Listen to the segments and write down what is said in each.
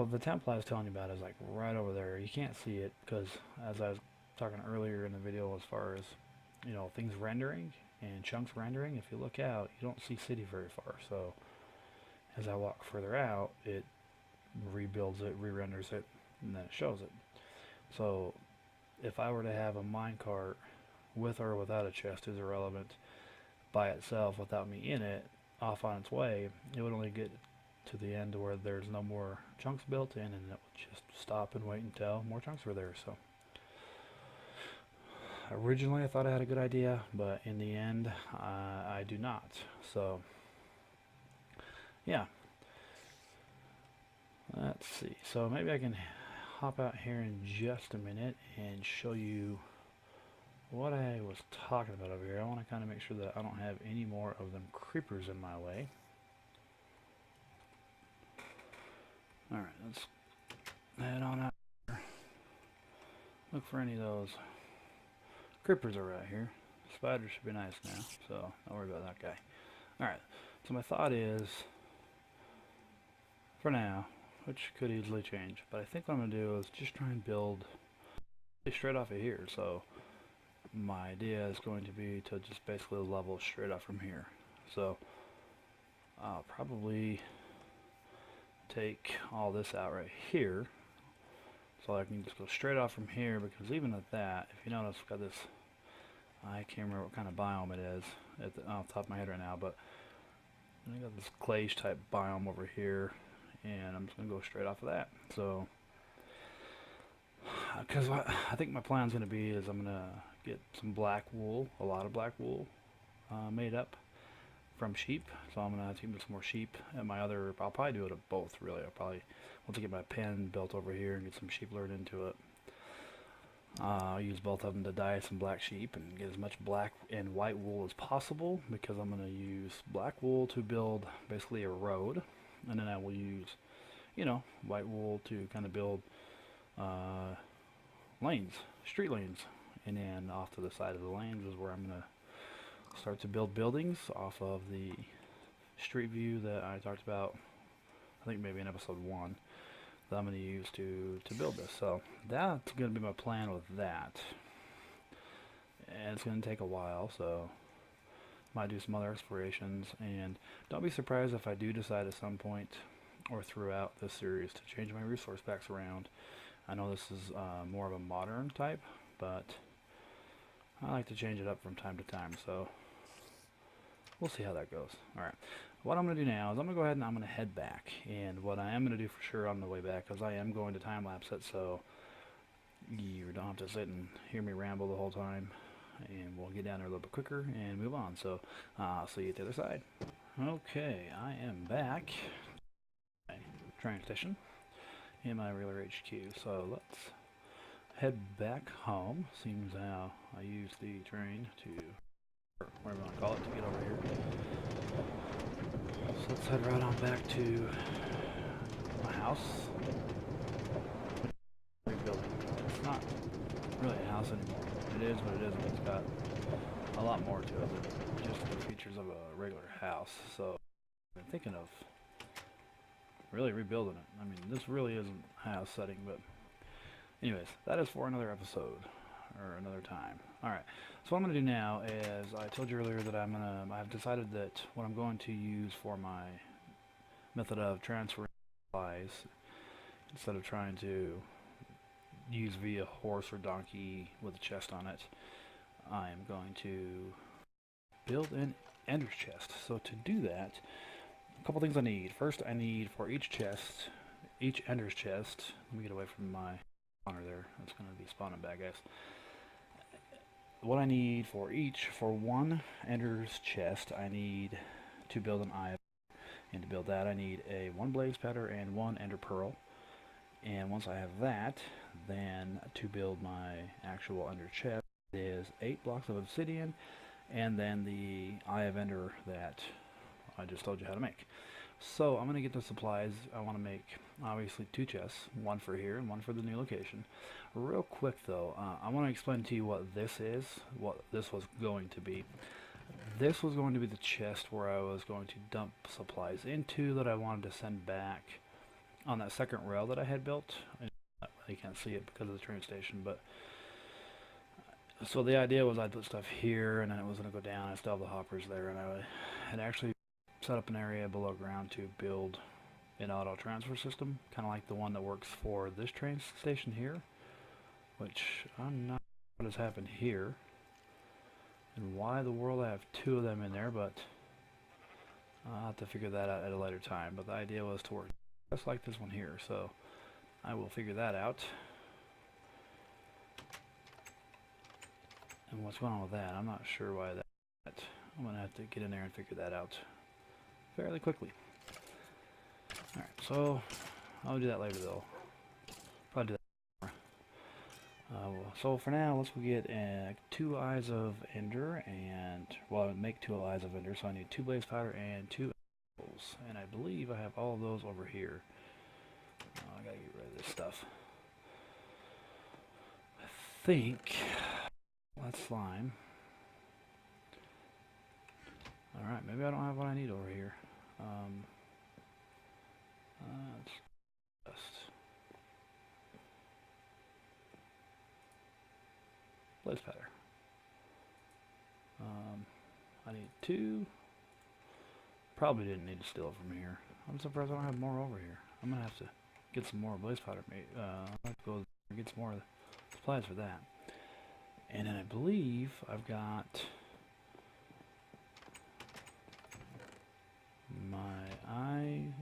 So the template I was telling you about is like right over there. You can't see it because, as I was talking earlier in the video, as far as things rendering and chunks rendering, if you look out, you don't see city very far. So as I walk further out, it rebuilds it, re-renders it, and then it shows it. So if I were to have a minecart with or without a chest is irrelevant, by itself without me in it, off on its way, it would only get to the end where there's no more chunks built in, and it would just stop and wait until more chunks were there. So originally I thought I had a good idea, but in the end I do not. So yeah, let's see. So maybe I can hop out here in just a minute and show you what I was talking about over here. I want to kind of make sure that I don't have any more of them creepers in my way. Alright, let's head on out here. Look for any of those. Creepers are right here. Spiders should be nice now, so don't worry about that guy. Alright, so my thought is, for now, which could easily change, but I think what I'm going to do is just try and build straight off of here. So my idea is going to be to just basically level straight up from here. So I'll probably take all this out right here, so I can just go straight off from here, because even at that, if you notice, I've got this, I can't remember what kind of biome it is off the top of my head right now, but I got this clayish type biome over here, and I'm just going to go straight off of that. So because I think my plan is going to be is I'm going to get some black wool, a lot of black wool made up from sheep. So I'm going to keep some more sheep, and I'll probably do it at both, really. I'll probably want to get my pen built over here and get some sheep lured into it. I'll use both of them to dye some black sheep and get as much black and white wool as possible, because I'm going to use black wool to build basically a road, and then I will use, white wool to kind of build lanes, street lanes, and then off to the side of the lanes is where I'm going to start to build buildings off of the street view that I talked about, I think maybe in episode 1, that I'm going to use to build this. So that's going to be my plan with that, and it's going to take a while, so might do some other explorations, and don't be surprised if I do decide at some point or throughout this series to change my resource packs around. I know this is more of a modern type, but I like to change it up from time to time, so we'll see how that goes. Alright, what I'm going to do now is I'm going to go ahead and I'm going to head back, and what I am going to do for sure on the way back, because I am going to time-lapse it, so you don't have to sit and hear me ramble the whole time, and we'll get down there a little bit quicker and move on. So I'll see you at the other side. Okay, I am back at my train station in my regular HQ, so let's head back home. Seems how I use the train to, or whatever you want to call it, to get over here. So let's head right on back to my house. Rebuilding. It's not really a house anymore. It is what it is, but it's got a lot more to it than just the features of a regular house. So I've been thinking of really rebuilding it. I mean, this really isn't a house setting, but anyways, that is for another episode or another time. Alright, so what I'm going to do now is, I told you earlier that I've decided that what I'm going to use for my method of transferring supplies, instead of trying to use via horse or donkey with a chest on it, I am going to build an ender's chest. So to do that, a couple things I need. First, I need for each ender's chest, let me get away from my spawner there, it's going to be spawning bad guys. What I need for one ender's chest, I need to build an eye, and to build that I need one blaze powder and one ender pearl. And once I have that, then to build my actual ender chest is 8 blocks of obsidian, and then the eye of ender that I just told you how to make. So I'm going to get the supplies. I want to make obviously 2 chests, one for here and one for the new location. Real quick though, I want to explain to you what this is, what this was going to be. This was going to be the chest where I was going to dump supplies into that I wanted to send back on that second rail that I had built. You can't see it because of the train station, but so the idea was I'd put stuff here, and then it was going to go down. I still have the hoppers there, and I had actually set up an area below ground to build an auto transfer system, kind of like the one that works for this train station here, which I'm not sure what has happened here and why the world I have two of them in there, but I'll have to figure that out at a later time. But the idea was to work just like this one here, so I will figure that out. And what's going on with that? I'm not sure why that. I'm going to have to get in there and figure that out fairly quickly. Alright, so I'll do that later though. Probably do that more. So for now, let's go get 2 eyes of ender, and well, make 2 eyes of ender, so I need 2 blaze powder and 2 apples. And I believe I have all of those over here. I gotta get rid of this stuff. I think that's slime. Alright, maybe I don't have what I need over here. Let's just blaze powder. I need 2. Probably didn't need to steal it from here. I'm surprised I don't have more over here. I'm gonna have to get some more blaze powder made. I'll have to go get some more supplies for that. And then I believe I've got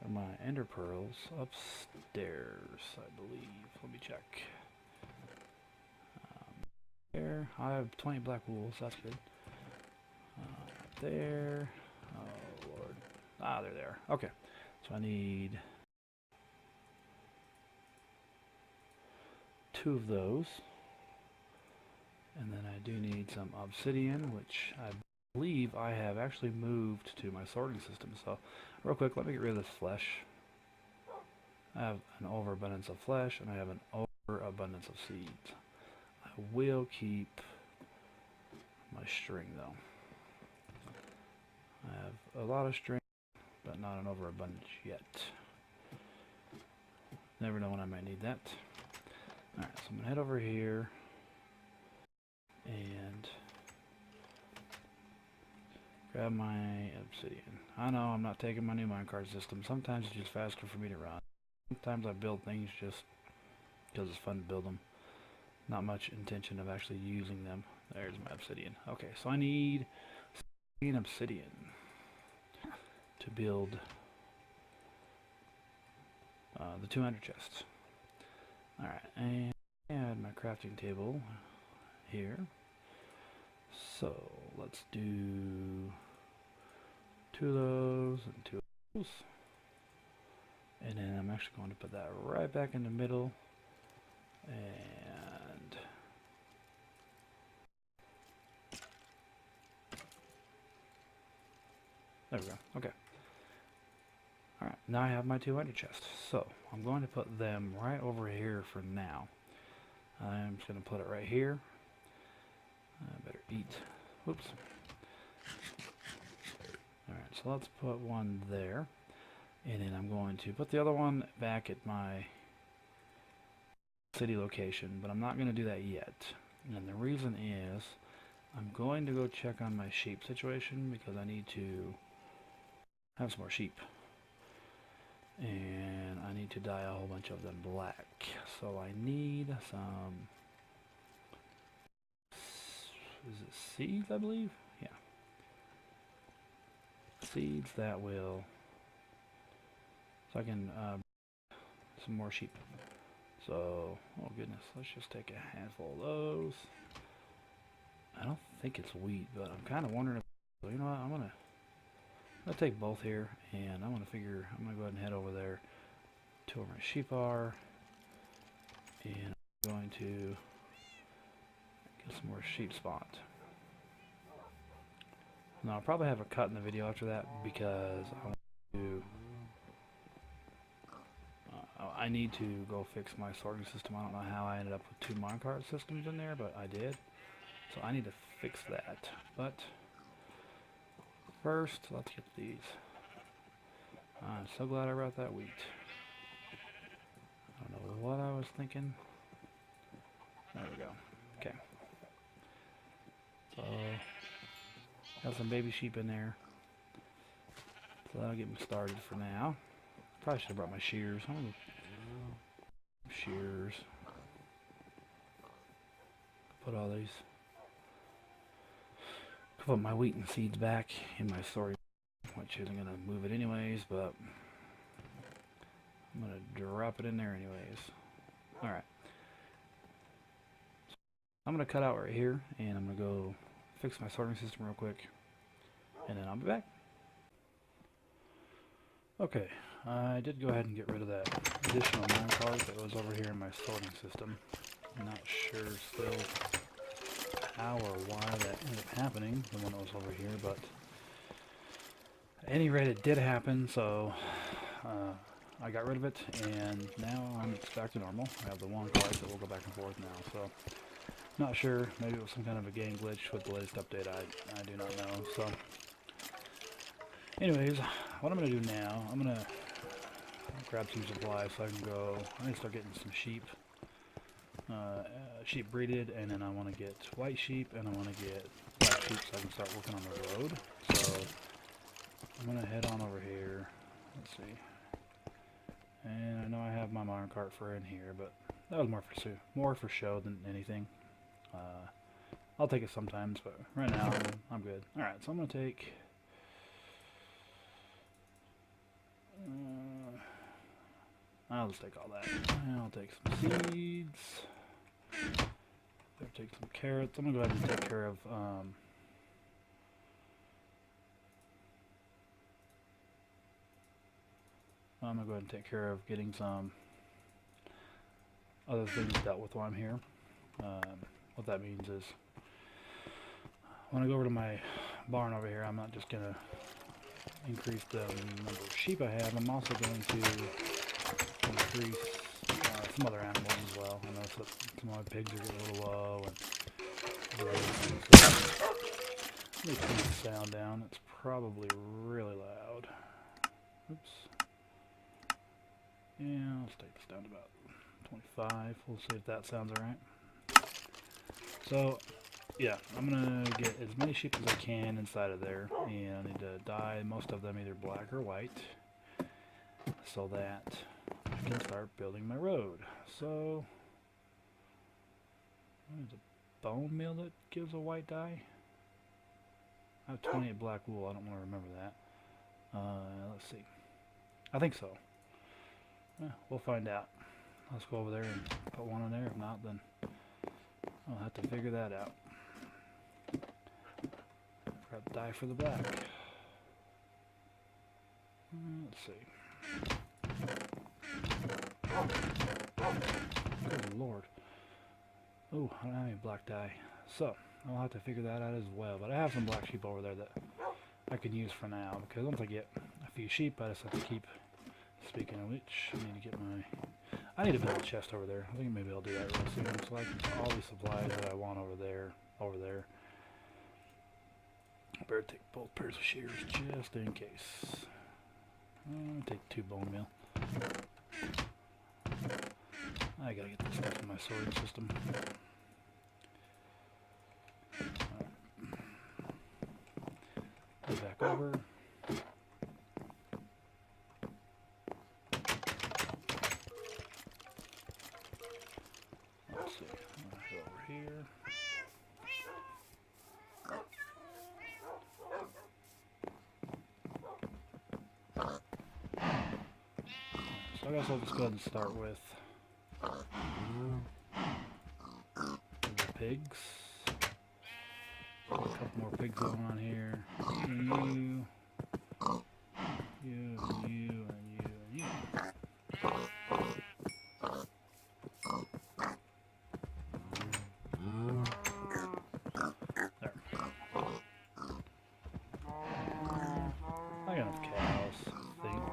my ender pearls upstairs, I believe. Let me check. There, I have 20 black wools. That's good. There. Oh Lord. Ah, they're there. Okay. So I need 2 of those. And then I do need some obsidian, which I believe I have actually moved to my sorting system. So real quick, let me get rid of this flesh. I have an overabundance of flesh, and I have an overabundance of seeds. I will keep my string though. I have a lot of string, but not an overabundance yet. Never know when I might need that. Alright, so I'm going to head over here and grab my obsidian. I know I'm not taking my new minecart system. Sometimes it's just faster for me to run. Sometimes I build things just because it's fun to build them. Not much intention of actually using them. There's my obsidian. Okay, so I need obsidian to build the 200 chests. Alright, and add my crafting table here. So let's do 2 of those and 2 of those. And then I'm actually going to put that right back in the middle. And there we go. Okay. Alright, now I have my 200 chests. So I'm going to put them right over here for now. I'm just going to put it right here. I better eat. Whoops. Alright, so let's put one there. And then I'm going to put the other one back at my city location, but I'm not going to do that yet. And the reason is I'm going to go check on my sheep situation because I need to have some more sheep. And I need to dye a whole bunch of them black. So I need some, is it seeds, I believe? Yeah. Seeds that will, so I can, some more sheep. So, oh goodness, let's just take a handful of those. I don't think it's wheat, but I'm kind of wondering if, so you know what, I'm gonna take both here, and I'm gonna go ahead and head over there to where my sheep are, and I'm going to get some more sheep spawned. Now I'll probably have a cut in the video after that because I want to I need to go fix my sorting system. I don't know how I ended up with 2 minecart systems in there, but I did. So I need to fix that. But first, let's get these. I'm so glad I brought that wheat. was thinking. There we go. Okay. So, got some baby sheep in there. So that'll get me started for now. Probably should have brought my shears. Shears. Put all these. Put my wheat and seeds back in my storage, which isn't gonna move it anyways, but I'm gonna drop it in there anyways. All right. I'm gonna cut out right here, and I'm gonna go fix my sorting system real quick, and then I'll be back. Okay, I did go ahead and get rid of that additional mine cart that was over here in my sorting system. I'm not sure still how or why that ended up happening, the one that was over here, but at any rate it did happen, so I got rid of it, and now it's back to normal. I have the one cart that will go back and forth now, so not sure, maybe it was some kind of a game glitch with the latest update, I do not know. So anyways, what I'm going to do now, I'm going to grab some supplies so I can go, I need to start getting some sheep, sheep breeded, and then I want to get white sheep, and I want to get black sheep so I can start working on the road. So I'm going to head on over here, let's see, and I know I have my mine cart for in here, but that was more for show than anything. I'll take it sometimes, but right now I'm good. Alright, so I'm going to take I'll just take all that. And I'll take some seeds. I'll take some carrots. I'm going to go ahead and take care of I'm going to go ahead and take care of getting some other things dealt with while I'm here. What that means is when I go over to my barn over here, I'm not just going to increase the number of sheep I have. I'm also going to increase some other animals as well. I know some of my pigs are getting a little low, and other things. So let me turn the sound down. It's probably really loud. Oops. Yeah, let's take this down to about 25. We'll see if that sounds alright. So, yeah, I'm going to get as many sheep as I can inside of there, and I need to dye most of them either black or white so that I can start building my road. So, what is a bone meal that gives a white dye? I have 28 black wool, I don't want to remember that. Let's see. I think so. We'll find out. Let's go over there and put one in there. If not, then I'll have to figure that out. Grab dye for the black. Let's see. Good lord. Oh, I don't have any black dye. So, I'll have to figure that out as well. But I have some black sheep over there that I can use for now. Because once I get a few sheep, I just have to keep. Speaking of which, I need to get I need to build a chest over there. I think maybe I'll do that real soon. So I can put all these supplies that I want over there. I better take both pairs of shears just in case. I'm going to take 2 bone meal. I gotta get this stuff in my sorting system. Go back over. Let's see. I'm gonna go over here. So I guess I'll just go ahead and start with the pigs. A couple more pigs going on here. You, and you. There. I got enough cows, I think.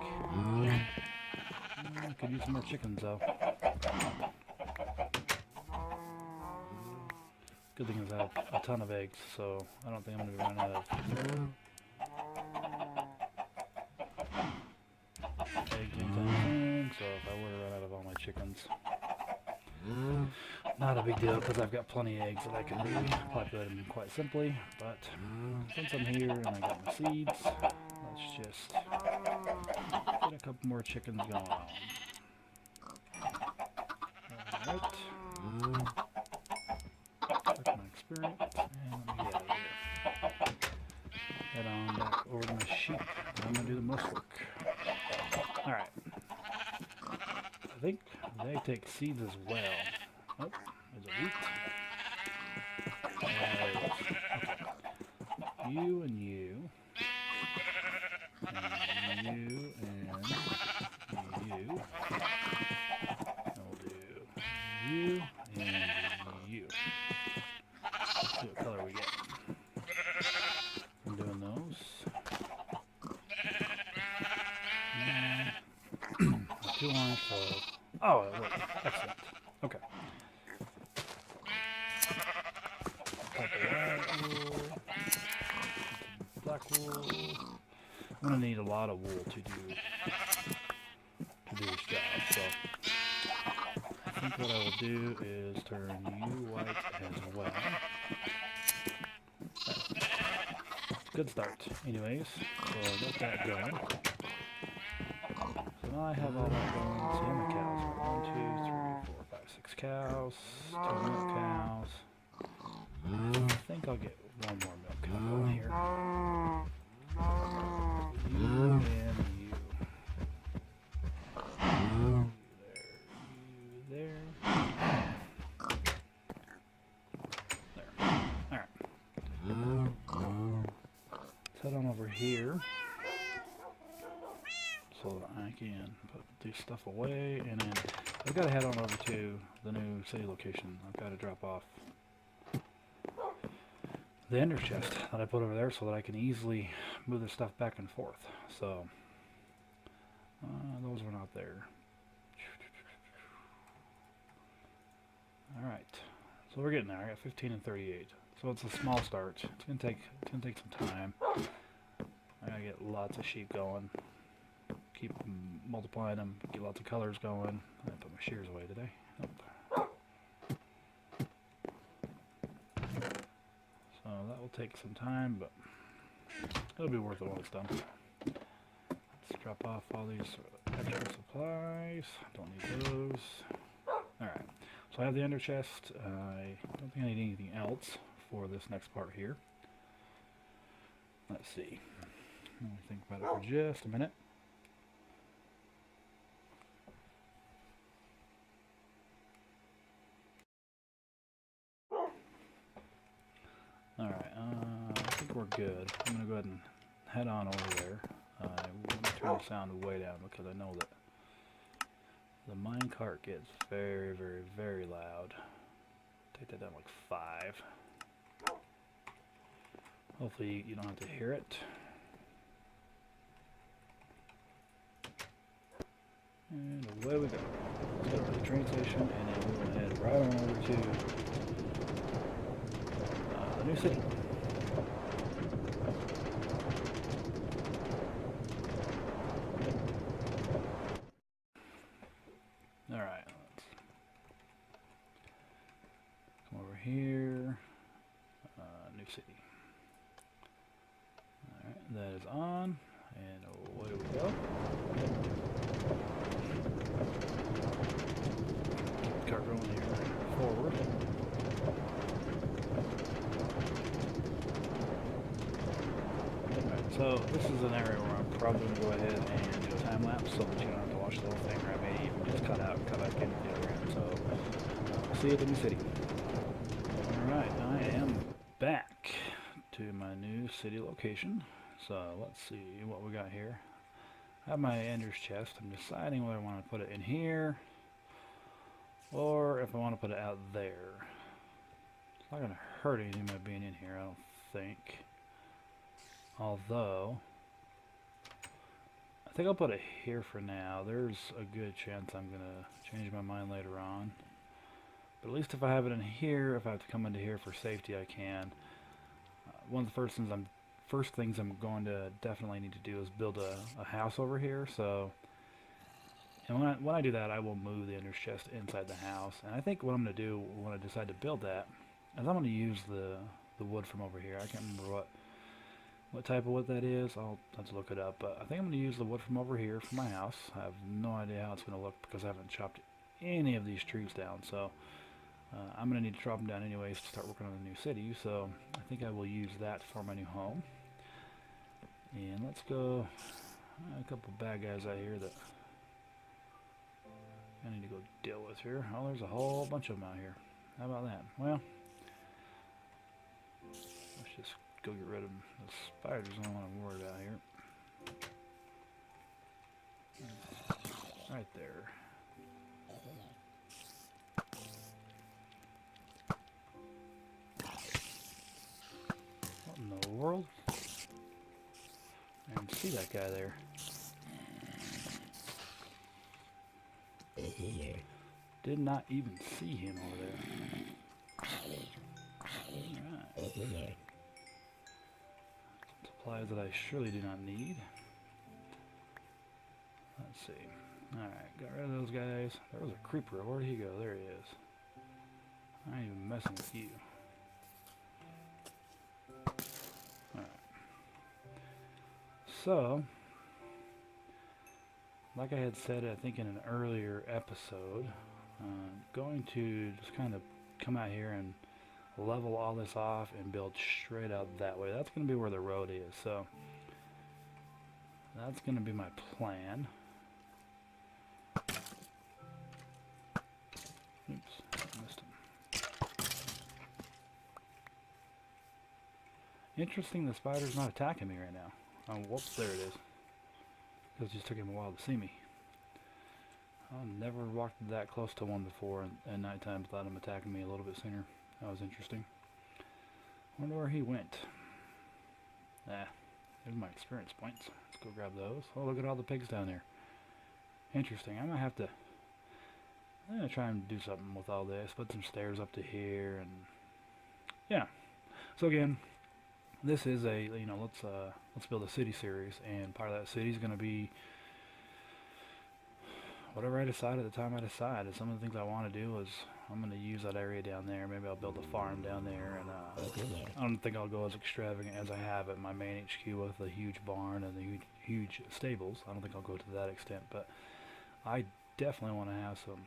I could use some more chickens though. Good thing is I have a ton of eggs, so I don't think I'm going to be running out of eggs anytime soon. So if I were to run out of all my chickens, Not a big deal because I've got plenty of eggs that I can repopulate them quite simply. But since I'm here and I got my seeds, let's just get a couple more chickens going on. Alright. Check my experience and let me get out of here. Head on back over to my sheep. I'm going to do the most work. Alright. I think they take seeds as well. Oh, there's a wheat. There it is. Okay. You and you. And you and you. And we'll do you and you. Let's see what color we get. I'm doing those. Two lines, so... Oh, it worked. Excellent. Okay. White wool. Black wool. I'm going to need a lot of wool to do this job, so... I think what I will do is turn you white as well. Good start. Anyways, so I got that going. So now I have all that going. See how many cows are. 1, 2, 3, 4, 5, 6 cows. 2 milk cows. I think I'll get one more milk cow going here. You and you. You there. Head on over here so that I can put this stuff away, and then I've got to head on over to the new city location. I've got to drop off the ender chest that I put over there so that I can easily move this stuff back and forth. So those were not there. Alright, so we're getting there. I got 15 and 38. So it's a small start. It's gonna take some time. I gotta get lots of sheep going. Keep multiplying them. Get lots of colors going. I put my shears away today. Nope. So that will take some time, but it'll be worth it when it's done. Let's drop off all these extra supplies. Don't need those. Alright. So I have the ender chest. I don't think I need anything else for this next part here. Let's see. Let me think about it for just a minute. Alright, I think we're good. I'm going to go ahead and head on over there. I'm going to turn the sound way down because I know that the minecart gets very, very, very loud. Take that down like 5. Hopefully you don't have to hear it. And away we go. Let's go to the train station, and then we're going to head right on over to the new city. Alright, let's come over here. New city. Alright, that is on, and away we go. Keep the car going here forward. Alright, so this is an area where I'm probably going to go ahead and do a time lapse so that you don't have to watch the whole thing, or I may even just cut out and cut back into the other end. So, see you at the new city. Alright, I am back to my new city location. So let's see what we got here. I have my ender's chest. I'm deciding whether I want to put it in here or if I want to put it out there. It's not going to hurt anything by being in here, I don't think. Although, I think I'll put it here for now. There's a good chance I'm going to change my mind later on. But at least if I have it in here, if I have to come into here for safety, I can. One of the first things I'm going to definitely need to do is build a house over here. So And when I do that, I will move the ender chest inside the house. And I think what I'm going to do when I decide to build that is I'm going to use the wood from over here. I can't remember what type of wood that is. I'll have to look it up. But I think I'm going to use the wood from over here for my house. I have no idea how it's going to look because I haven't chopped any of these trees down. So I'm going to need to chop them down anyways to start working on the new city. So I think I will use that for my new home. And let's go. A couple bad guys out here that I need to go deal with here. Oh, there's a whole bunch of them out here. How about that? Well, let's just go get rid of them. The spiders I don't want to worry about here. Right there. What in the world? I didn't see that guy there. Did not even see him over there. Alright. Supplies that I surely do not need. Let's see. Alright, got rid of those guys. There was a creeper. Where did he go? There he is. I ain't even messing with you. Alright. So, like I had said, I think in an earlier episode, I'm going to just kind of come out here and level all this off and build straight out that way. That's going to be where the road is. So, that's going to be my plan. Oops, I missed him. Interesting, the spider's not attacking me right now. Oh, whoops, there it is. Because it just took him a while to see me. I've never walked that close to one before at nighttime without him attacking me a little bit sooner. That was interesting. Wonder where he went. Ah, there's my experience points. Let's go grab those. Oh, look at all the pigs down there. Interesting. I'm gonna try and do something with all this. Put some stairs up to here, and yeah. So again, this is a let's build a city series, and part of that city is gonna be whatever I decide at the time I decide. And some of the things I want to do is I'm going to use that area down there. Maybe I'll build a farm down there, and I don't think I'll go as extravagant as I have at my main HQ with the huge barn and the huge stables. I don't think I'll go to that extent, but I definitely want to have some.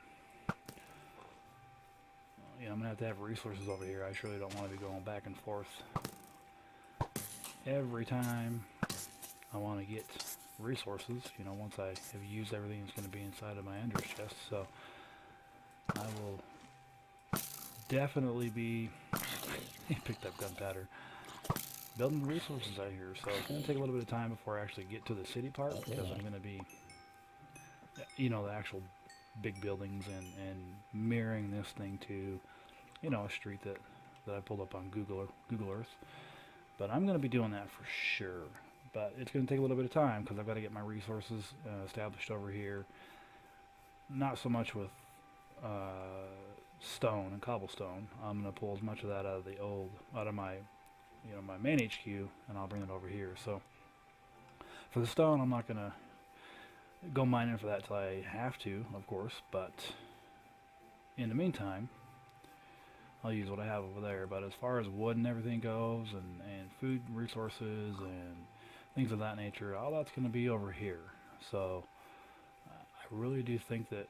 I'm going to have resources over here. I surely don't want to be going back and forth every time I want to get resources. Once I have used everything that's going to be inside of my ender's chest. So I will definitely be picked up gunpowder, building resources out here. So it's going to take a little bit of time before I actually get to the city part, because I'm going to be the actual big buildings and mirroring this thing to a street that I pulled up on Google Earth. But I'm going to be doing that for sure. But it's going to take a little bit of time because I've got to get my resources established over here. Not so much with stone and cobblestone. I'm going to pull as much of that out of my my main HQ, and I'll bring it over here. So for the stone, I'm not going to go mining for that till I have to, of course. But in the meantime, I'll use what I have over there. But as far as wood and everything goes, and food resources and things of that nature, all that's going to be over here. So I really do think that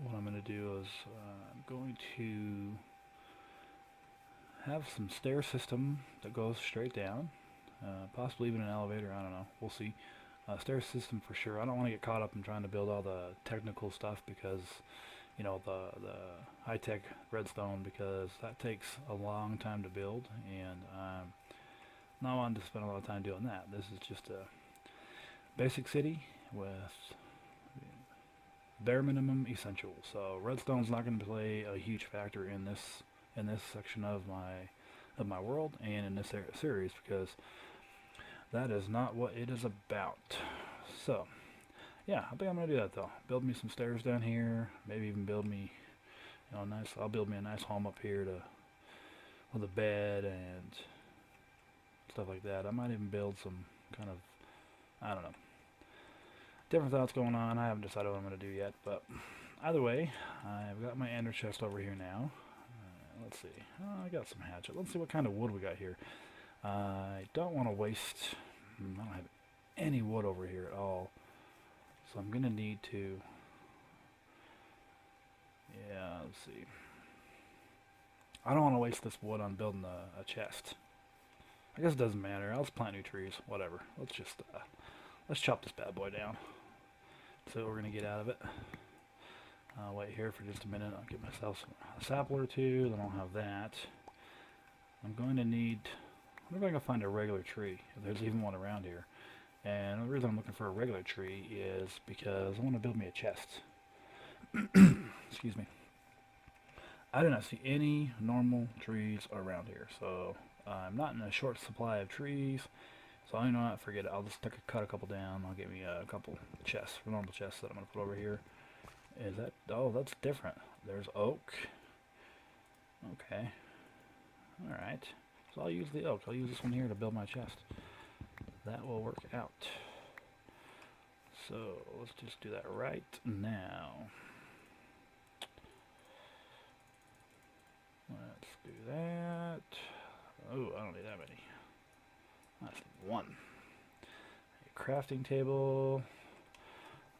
what I'm going to do is I'm going to have some stair system that goes straight down, possibly even an elevator. I don't know. We'll see. Stair system for sure. I don't want to get caught up in trying to build all the technical stuff because the high-tech redstone, because that takes a long time to build, and not wanting to spend a lot of time doing that. This is just a basic city with bare minimum essentials. So redstone's not going to play a huge factor in this section of my world and in this series, because that is not what it is about. So yeah, I think I'm going to do that though. Build me some stairs down here. Maybe even build me I'll build me a nice home up here with a bed and stuff like that. I might even build some kind of, I don't know. different thoughts going on. I haven't decided what I'm going to do yet, but either way, I've got my ender chest over here now. Let's see. I got some hatchet. Let's see what kind of wood we got here. I don't want to waste... I don't have any wood over here at all. So I'm going to need to... Yeah, let's see. I don't want to waste this wood on building a chest. I guess it doesn't matter. I'll just plant new trees. Whatever. Let's just... let's chop this bad boy down. See what we're going to get out of it. I'll wait here for just a minute. I'll get myself a sapler or two. Then I'll have that. I'm going to need... I wonder if I can find a regular tree, if there's even one around here. And the reason I'm looking for a regular tree is because I want to build me a chest. Excuse me. I do not see any normal trees around here, so I'm not in a short supply of trees. So I know what, forget it. I'll just cut a couple down. I'll get me a couple chests, normal chests that I'm going to put over here. Is that... Oh, that's different. There's oak. Okay. Alright. So I'll use the oak. I'll use this one here to build my chest. That will work out. So let's just do that right now. Let's do that. Oh, I don't need that many. That's one. A crafting table.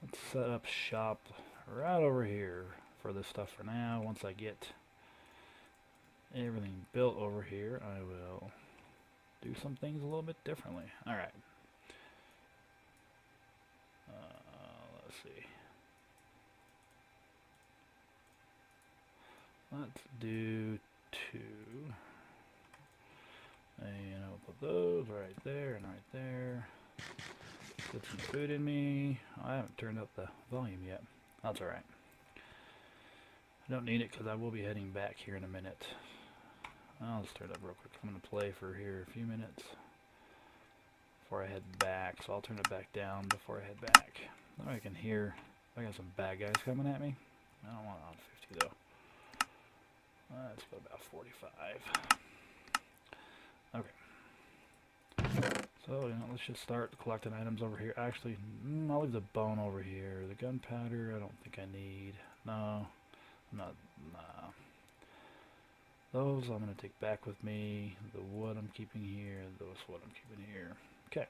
Let's set up shop right over here for this stuff for now. Once I get everything built over here, I will do some things a little bit differently. Alright. Let's see. Let's do 2. And I'll put those right there and right there. Get some food in me. I haven't turned up the volume yet. That's alright. I don't need it because I will be heading back here in a minute. I'll just turn it up real quick. I'm going to play for here a few minutes before I head back. So I'll turn it back down before I head back. Now I can hear... I got some bad guys coming at me. I don't want it on 50 though. Let's go about 45. Okay. So, let's just start collecting items over here. Actually, I'll leave the bone over here. The gunpowder, I don't think I need. No. Nah. Those I'm going to take back with me. The wood I'm keeping here. Those wood I'm keeping here. Okay.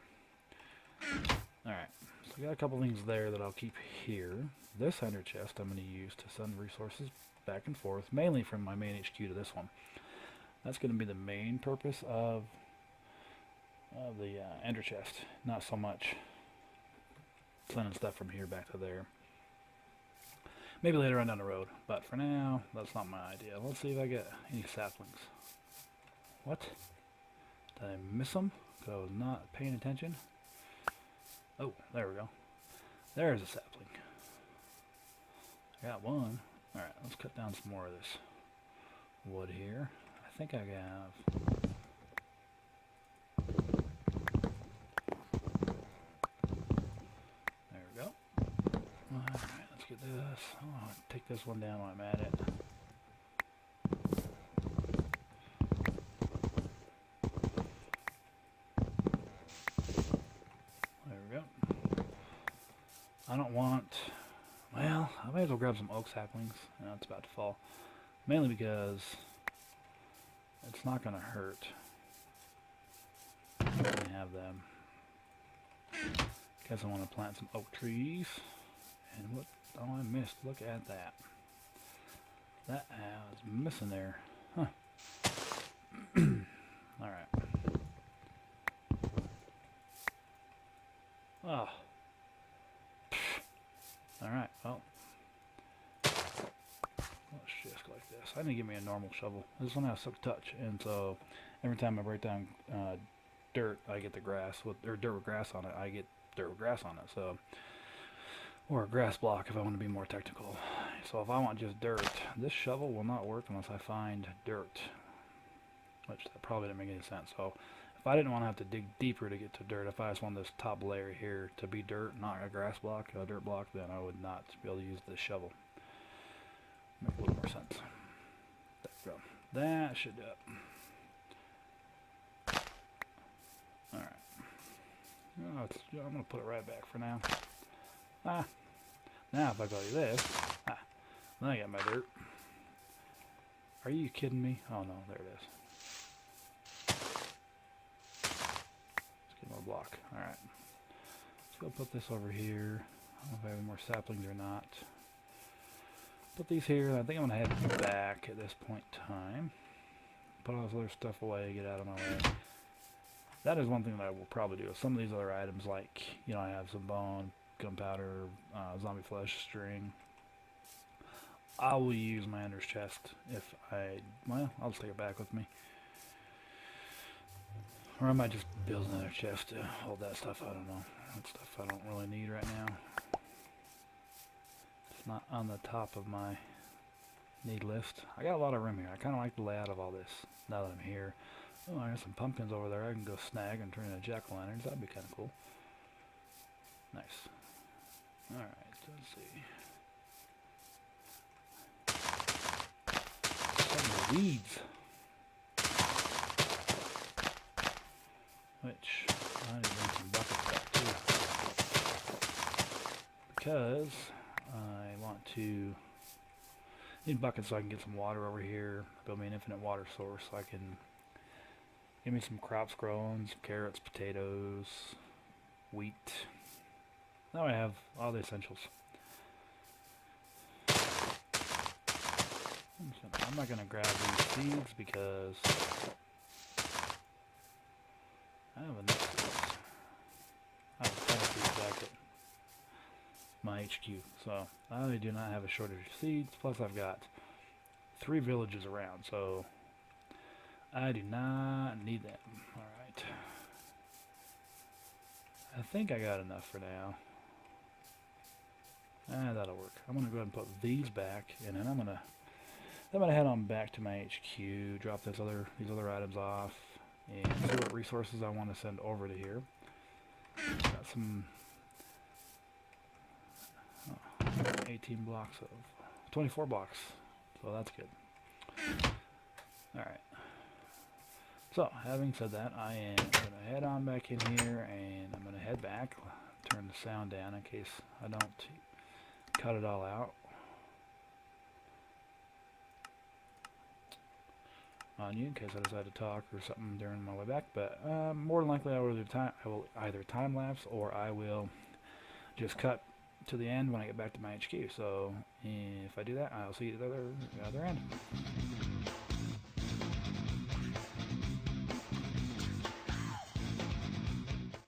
Alright. So I got a couple things there that I'll keep here. This ender chest I'm going to use to send resources back and forth, mainly from my main HQ to this one. That's going to be the main purpose of the ender chest. Not so much sending stuff from here back to there. Maybe later on down the road, but for now, that's not my idea. Let's see if I get any saplings. What? Did I miss them? Because I was not paying attention. Oh, there we go. There's a sapling. I got one. Alright, let's cut down some more of this wood here. I think I have... There we go. Alright, let's get this. Oh, take this one down while I'm at it. There we go. I don't want... Well, I might as well grab some oak saplings. It's about to fall. Mainly because it's not going to hurt. I have them. Guess I want to plant some oak trees. And what? Oh, I missed. Look at that. That is missing there. Huh. Alright. Oh. Alright, well. Let's just go like this. I need to give me a normal shovel. This one has silk touch, and so every time I break down dirt, I get the grass or dirt with grass on it. I get dirt with grass on it. So, or a grass block if I want to be more technical. So if I want just dirt, this shovel will not work unless I find dirt, which that probably didn't make any sense. So if I didn't want to have to dig deeper to get to dirt, if I just want this top layer here to be dirt, not a grass block, a dirt block, then I would not be able to use this shovel. Make a little more sense. There we go. That should do it. Alright. I'm going to put it right back for now. Ah, now if I go like this, then I got my dirt. Are you kidding me? Oh no, there it is. Let's get more block. Alright. Let's go put this over here. I don't know if I have any more saplings or not. Put these here. I think I'm going to head back at this point in time. Put all this other stuff away, get out of my way. That is one thing that I will probably do. Some of these other items, like, you know, I have some bone, gunpowder, zombie flesh, string. I will use my ender's chest if well, I'll just take it back with me. Or I might just build another chest to hold that stuff. I don't know. That stuff I don't really need right now. It's not on the top of my need list. I got a lot of room here. I kind of like the layout of all this now that I'm here. Oh, I got some pumpkins over there I can go snag and turn into jack-o'-lanterns. That'd be kind of cool. Nice. Alright, let's see. Some weeds. Which, I need to bring some buckets back too. Because I want to need buckets so I can get some water over here. Build me an infinite water source so I can give me some crops growing, some carrots, potatoes, wheat. Now I have all the essentials. I'm not going to grab these seeds because I have enough seeds. I have a ton of seeds back at my HQ, so I do not have a shortage of seeds. Plus I've got 3 villages around, so I do not need them. Alright. I think I got enough for now. That'll work. I'm gonna go ahead and put these back, and then I'm gonna head on back to my HQ, drop these other items off, and see what resources I want to send over to here. Got some 18 blocks of 24 blocks, so that's good. Alright. So, having said that, I am going to head on back in here, and I'm going to head back, turn the sound down in case I don't cut it all out on you, in case I decide to talk or something during my way back. But more than likely I will either time lapse or I will just cut to the end when I get back to my HQ. So if I do that, I'll see you at the other end.